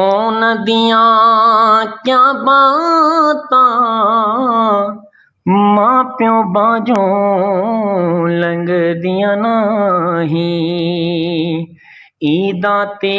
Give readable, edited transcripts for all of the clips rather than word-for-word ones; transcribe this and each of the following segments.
ਉਹਨਾਂ ਦੀਆਂ ਕਿਆ ਬਾਤਾਂ ਮਾਂ ਪਿਓ ਬਾਝੋਂ ਲੰਘਦੀਆਂ ਨਹੀਂ ਈਦਾਂ ਤੇ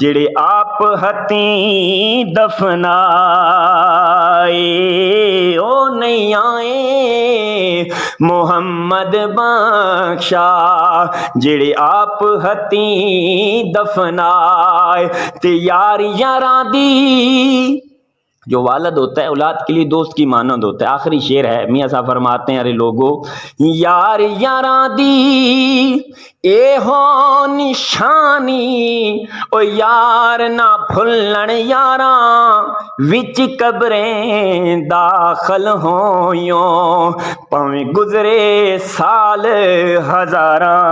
جڑے آپ ہتھیں دفنائے او نہیں آئے محمد بخشا جڑے آپ ہتھیں دفنائے تے یار یاراں دی جو والد ہوتا ہے اولاد کے لیے دوست کی مانند ہوتا ہے. آخری شعر ہے میاں صاحب فرماتے ہیں ارے لوگو یار یاراں دی اے ہو نشانی او یار نہ بھلن یاراں وچ قبریں داخل ہویوں پاویں گزرے سال ہزاراں.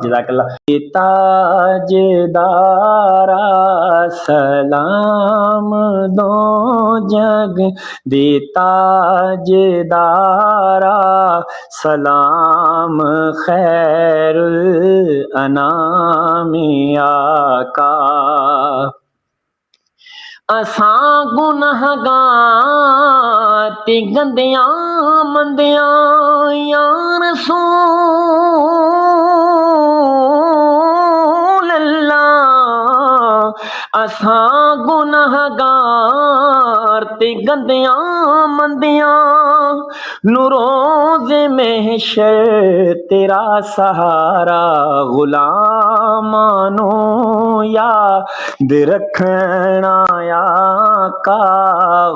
جزاک اللہ. تاجدارا سلام دو جگ دی تاجدارا سلام خیر الانام آقا اساں گنہگار تے گندیاں مندیاں یا رسول اللہ اساں گنہگار تے گندیاں مندیاں نو روز محشر تیرا سہارا غلامانو یاد رکھنا آقا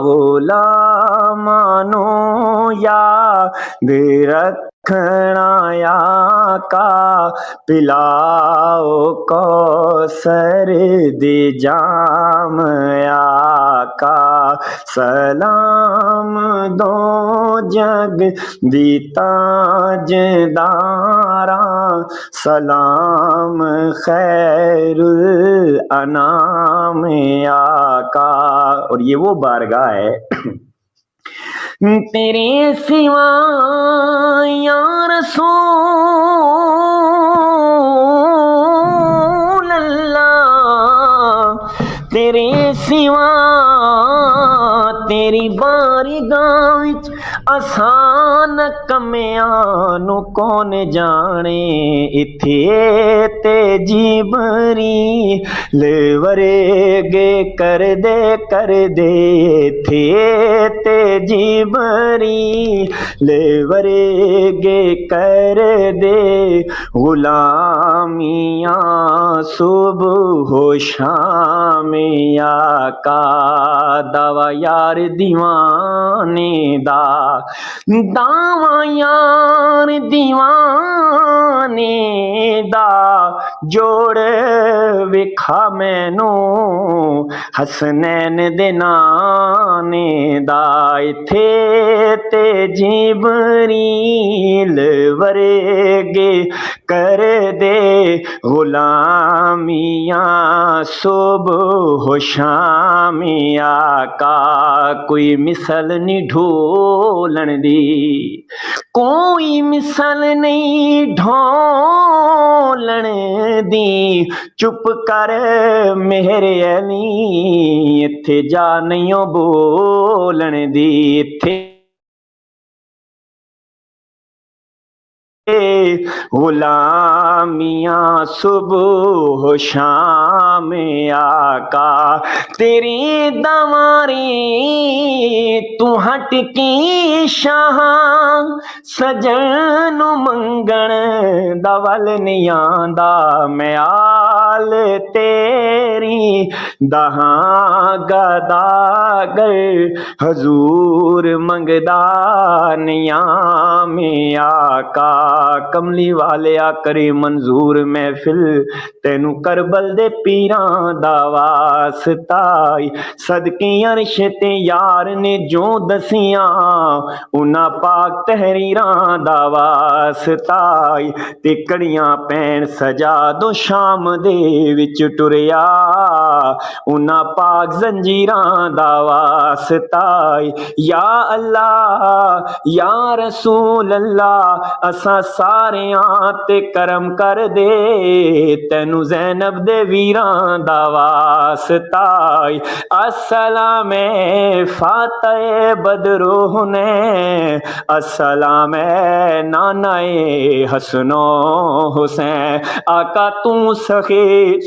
غلامانو یاد رکھنا آقا پلاؤ کوثر دی جام آقا سلام دو جگ دی تاجداراں سلام خیر الانام آقا. اور یہ وہ بارگاہ ہے تیرے سوا یا رسول اللہ تیرے سوا تیری بارگاہ وچ آسان کمیاں نو کون جانے اتھے تے جبریل ورگے کر دے اتھے تے جبریل ورگے کر دے غلامیاں صبح و شام آقا دعوی یار دیوانے دا دعوی یار دیوانے دا جوڑ وکھا مینو حسنین دے نانے دا ایتھے تے جبریل ورگے کر دے غلامیاں صبح و شام آقا کوئی مثل نہیں ڈھولن دی کوئی مثل نہیں ڈھولن دی چپ کر میرے علی اتھے جا نہیں بولن دی اتھے غلامیاں صبح و شام آقا تیری دواری تو ہٹ کی شاہ سجن منگن دول نہیں آندا میں آل تیری دہاں گداگر حضور منگدا نیام آقا کملی والے آ کرے منظور محفل تینو کربل دے پیران دا واسطائی صدقی عرش تے یار نے جو دسیاں انہاں پاک تحریران دا واسطائی تے کڑیاں پین سجا دو شام دے وچ ٹریا انہاں پاک زنجیران دا واسطائی یا اللہ یا رسول اللہ اساں سارے تے کرم کر دے تینو زینب دے ویران دا واسطائی السلام فاتح بدرو نے السلام نانا حسن و حسین آقا تو سخی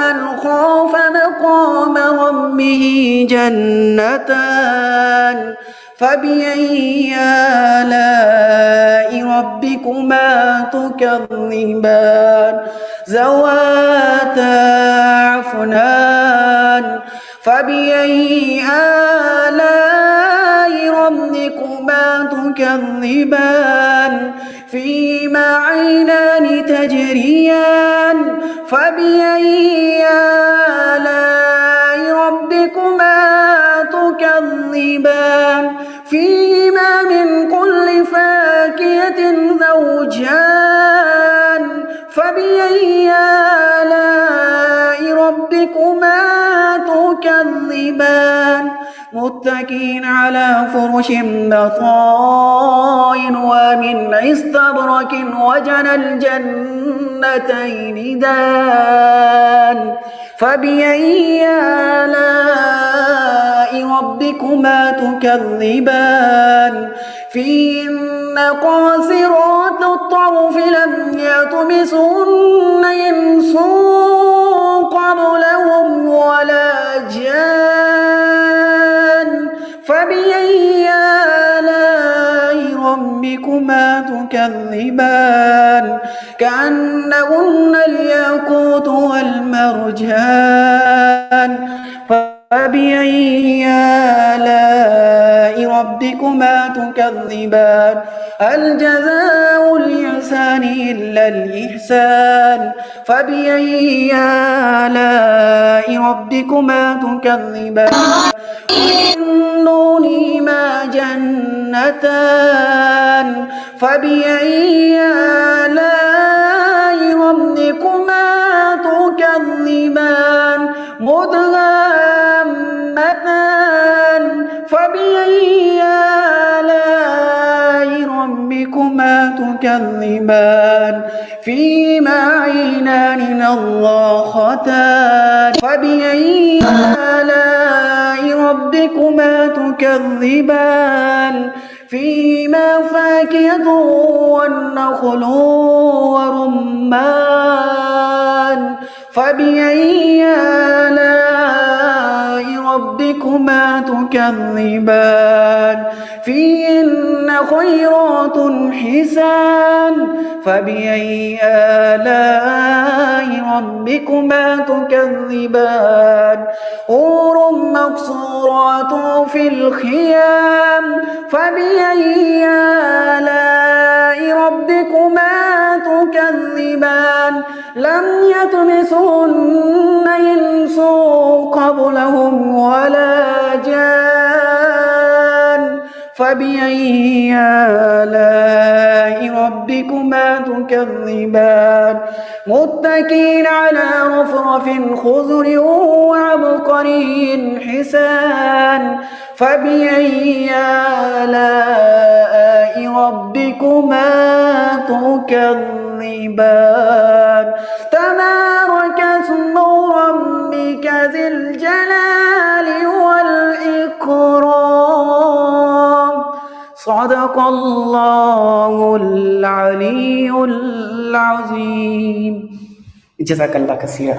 من خاف مقام ربه جنتان فبأي آلاء ربكما تكذبان ذواتا أفنان فبأي آلاء ربكما تكذبان فيما عينان تجريان فبأي آلاء ربكما تكذبان فيهما من كل فاكهة زوجان فبأي آلاء ربكما تكذبان متكئين على فرش بطائن ومن استبرق وجنى الجنتين دان فبأي آلاء ربكما تكذبان فيهن قاصرات الطرف لم يطمثهن إنس قبلهم ولا جان فبأي آلاء ربكما تكذبان كأنهن الياقوت والمرجان فبأي آلاء ربكما تكذبان هل جزاء الإحسان إلا الإحسان فبأي آلاء ربكما تكذبان من دونهما جنتان فبأي آلاء ربكما تكذبان مدهامتان فبأي آلاء ربكما تكذبان فيما عينان نضاختان فبأي آلاء ربكما تكذبان فيما فاكهة والنخل ورمان فبأي آلاء ربكما تكذبان فيهن خيرات حسان فبأي آلاء ربكما تكذبان حور مقصورات في الخيام فبأي آلاء ربكما تكذبان لم يطمثهن إنس قبلهم ولا جان فبأي آلاء ربكما تكذبان متكئين على رفرف خضر وعبقري حسان فبأي آلاء ربكما تكذبان تبارك اسم ربك ذي الجلال والإكرام صدق الله العلي العظيم جزاك الله كثيرا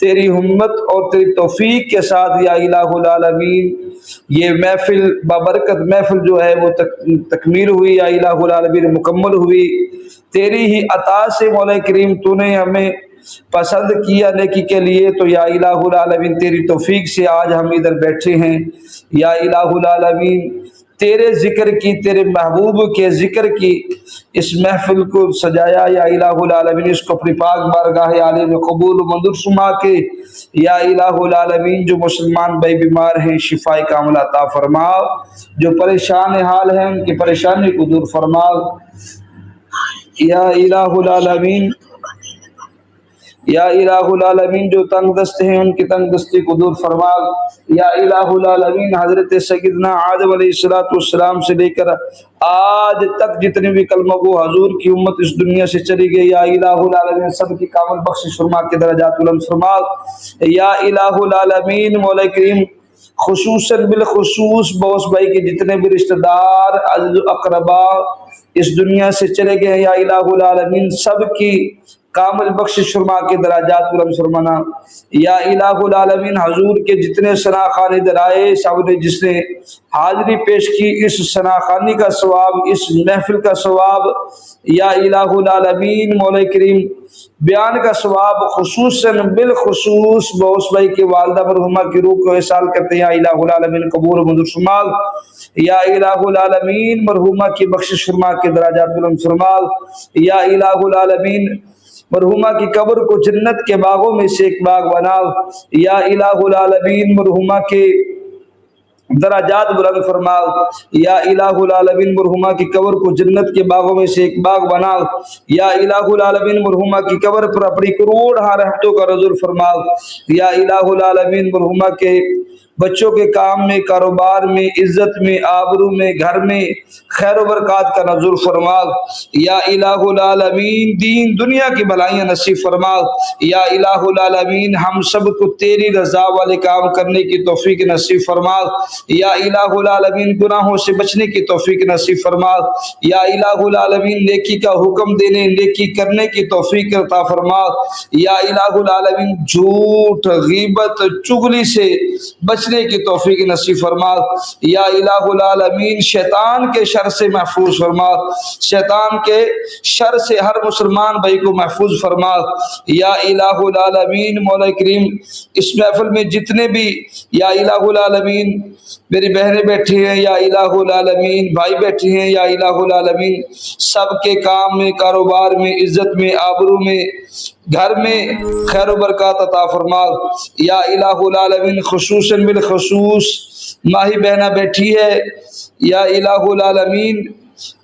تیری ہمت اور تیری توفیق کے ساتھ یا الہ العالمین یہ محفل بابرکت محفل جو ہے وہ تکمیل ہوئی یا الہ العالمین، مکمل ہوئی تیری ہی عطا سے مولا کریم۔ تو نے ہمیں پسند کیا نیکی کے لیے، تو یا الہ العالمین تیری توفیق سے آج ہم ادھر بیٹھے ہیں یا الہ العالمین۔ تیرے ذکر کی، تیرے محبوب کے ذکر کی اس محفل کو سجایا یا الہ العالمین، اس کو اپنی پاک بارگاہ عالی میں قبول و منظور فرما کے یا الہ العالمین جو مسلمان بھائی بیمار ہیں شفا کاملہ عطا فرما، جو پریشان حال ہیں ان کی پریشانی کو دور فرما یا الہ العالمین۔ یا الہ العالمین جو تنگ دست ہیں ان کی تنگ دستی کو دور فرما یا الہ العالمین۔ حضرت سیدنا آدم علیہ السلام سے لے کر آج تک جتنے بھی کلمہ گو حضور کی امت اس دنیا سے چلی گئی یا الہ العالمین سب کی کامل بخشش فرما کے درجات بلند فرما یا الہ العالمین۔ مولا کریم خصوصاً بالخصوص بوس بھائی کے جتنے بھی رشتہ دار عزیز و اقربا اس دنیا سے چلے گئے یا الہ العالمین سب کی کامل بخشش فرما کے درجات بلند فرمانا یا الہ العالمین۔ حضور کے جتنے ثناخوان ادھر آئے سب نے جس نے حاضری پیش کی اس ثناخوانی کا ثواب، اس محفل کا ثواب یا الہ العالمین مولا کریم بیان کا ثواب خصوصاً بالخصوص بوس بھائی کے والدہ مرحومہ کی روح کو احسال کرتے ہیں یا الہ العالمین قبول و منظور فرما یا الہ العالمین۔ مرحومہ کی بخشش فرما کے درجات بلند فرما یا الہ العالمین۔ مرحومہ کی قبر کو جنت کے باغوں میں سے ایک باغ بناؤ یا الہ العالمین۔ مرحومہ کے درجات بلند فرماؤ یا الہ العالمین۔ مرحومہ کی قبر کو جنت کے باغوں میں سے ایک باغ بناؤ یا الہ العالمین۔ مرحومہ کی قبر پر اپنی کروڑ رحمتوں کا نزول فرماؤ یا الہ العالمین۔ مرحومہ کے بچوں کے کام میں، کاروبار میں، عزت میں، آبرو میں، گھر میں خیر و برکات کا نزول فرما یا الہ العالمین۔ دین دنیا کی بھلائیاں نصیب فرما یا الہ العالمین۔ ہم سب کو تیری رضا والے کام کرنے کی توفیق نصیب فرما یا الہ العالمین۔ گناہوں سے بچنے کی توفیق نصیب فرما یا الہ العالمین۔ نیکی کا حکم دینے، نیکی کرنے کی توفیق عطا فرما یا الہ العالمین۔ جھوٹ، غیبت، چغلی سے بچنے کی توفیق نصیب فرما یا الہ العالمین۔ شیطان کے شر سے محفوظ فرما، شیطان کے شر سے ہر مسلمان بھائی کو محفوظ فرما یا الہ العالمین۔ مولا کریم اس محفل میں جتنے بھی یا الہ العالمین میری بہنیں بیٹھی ہیں یا الہ العالمین، بھائی بیٹھے ہیں یا الہ العالمین، سب کے کام میں، کاروبار میں، عزت میں، آبرو میں، گھر میں خیر و برکات عطا فرما یا الہ العالمین۔ خصوصاً بالخصوص ماہی بہنہ بیٹھی ہے یا الہ العالمین۔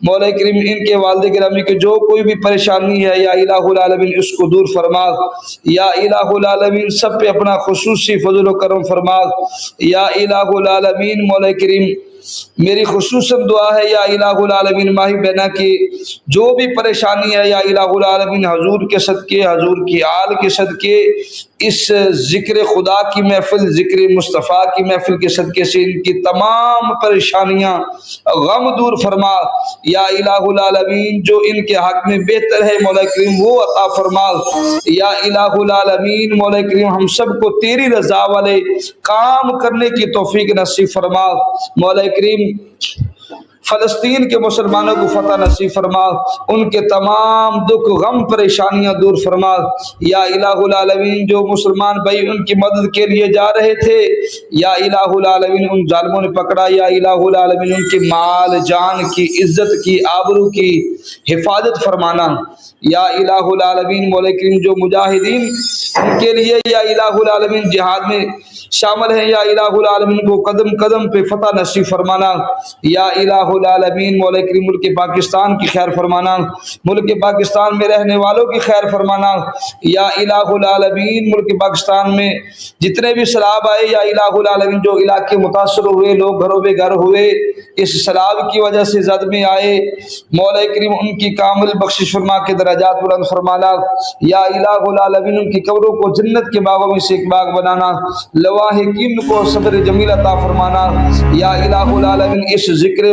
مولا کریم ان کے والد گرامی کے جو کوئی بھی پریشانی ہے یا الہ العالمین اس کو دور فرما یا الہ العالمین۔ سب پہ اپنا خصوصی فضل و کرم فرما یا الہ العالمین۔ مولا کریم میری خصوصاً دعا ہے یا الہ العالمین ماہی بہنہ کی جو بھی پریشانی ہے یا الہ العالمین حضور کے صدقے، حضور کی آل کے صدقے، اس ذکر خدا کی محفل، ذکر مصطفیٰ کی محفل کے صدقے سے ان کی تمام پریشانیاں غم دور فرما یا الہ العالمین۔ جو ان کے حق میں بہتر ہے مولا کریم وہ عطا فرما یا الہ العالمین۔ مولا کریم ہم سب کو تیری رضا والے کام کرنے کی توفیق نصیب فرما مولا کریم۔ فلسطین کے مسلمانوں کو فتح نصیب فرما، ان کے تمام دکھ غم پریشانیاں دور فرما یا الہ العالمین۔ جو مسلمان بھائی ان کی مدد کے لیے جا رہے تھے یا الہ العالمین ان ظالموں نے پکڑا یا الہ العالمین ان کی مال جان کی، عزت کی، آبرو کی حفاظت فرمانا یا الہ العالمین۔ مولا کریم جو مجاہدین ان کے لیے یا الہ العالمین جہاد میں شامل ہیں یا الہ العالمین کو قدم قدم پہ فتح نصیب فرمانا یا الہ العالمین۔ مولا کریم ملک پاکستان کی خیر فرمانا، ملک پاکستان میں رہنے والوں کی خیر فرمانا یا الہ العالمین۔ ملک پاکستان میں جتنے بھی سیلاب آئے یا الہ العالمین، جو علاقے متاثر ہوئے، لوگ گھروں بے گھر ہوئے اس سیلاب کی وجہ سے زد میں آئے، مولا کریم ان کی کامل بخشش فرما کے درجات بلند فرمانا یا الہ العالمین۔ ان کی قبروں کو جنت کے باغوں میں سے ایک باغ بنانا، لواحقین کو صبر جمیل عطا فرمانا یا الہ العالمین۔ اس ذکر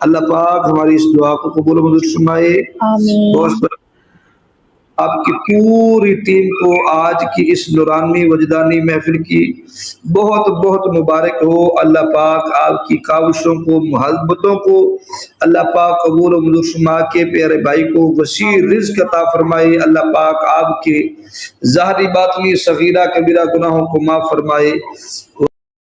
اللہ پاک ہماری اس دعا کو قبول و منظور فرمائے۔ آمین۔ آپ کی پوری ٹیم کو آج کی اس نورانی وجدانی محفل کی بہت بہت مبارک ہو۔ اللہ پاک آپ کی کاوشوں کو، محبتوں کو اللہ پاک قبول و منظور فرما کے پیارے بھائی کو وسیع رزق عطا فرمائے۔ اللہ پاک آپ کے ظاہری باطنی صغیرہ کبیرہ گناہوں کو معاف فرمائے۔